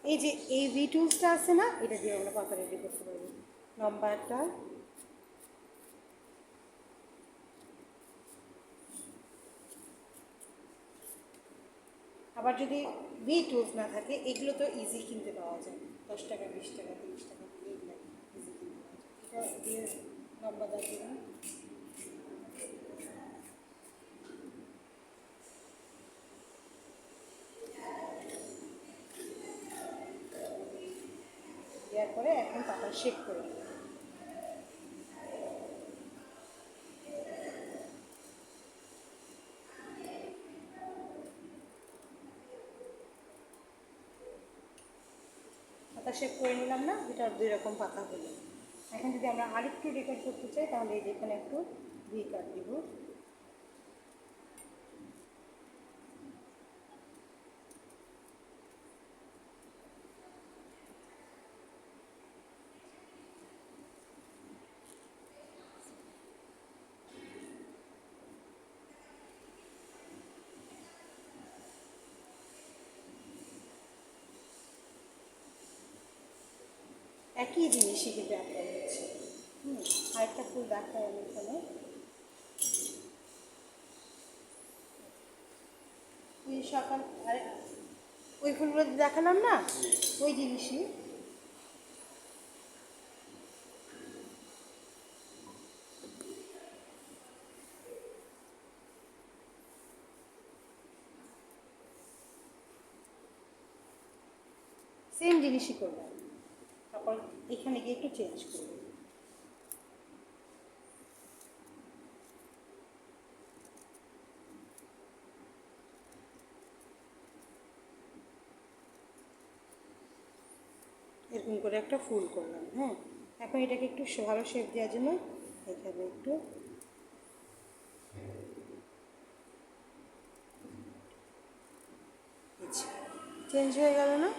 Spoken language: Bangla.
এই যে এই ভি টুলসটা আছে না, এটা দিয়ে আমরা পাতা রেডি করতে পারবো। লম্বাটা আবার যদি ভি টুলস না থাকে, এগুলো তো ইজি কিনতে পাওয়া যায়, 10 টাকা 20 টাকা 30 টাকা এগুলো ইজি কিনতে পাওয়া যায়। এটা দিয়ে লম্বা দাগ দিলাম। দেওয়ার পরে এখন পাতা শেপ করে দিলাম। পাতা শেপ করে নিলাম না, এটা 2 রকম পাতা হলো। এখন যদি আমরা আরেকটু ডেকোরেট করতে চাই, তাহলে এই যেখানে একটু ভি কাট দিব। একই জিনিসই কিন্তু অ্যাপ্লাই হচ্ছে। আরেকটা ফুল দেখাই আমি এখানে। ওই সকাল আরে ওই ফুলগুলো দেখালাম না, ওই জিনিসই। সেম জিনিসই করলাম, তারপর এখানে গিয়ে একটু চেঞ্জ করব। এরকম করে একটা ফুল করলাম। হ্যাঁ, এখন এটাকে একটু ভালো শেপ দেওয়ার জন্য এখানে একটু চেঞ্জ হয়ে গেল না?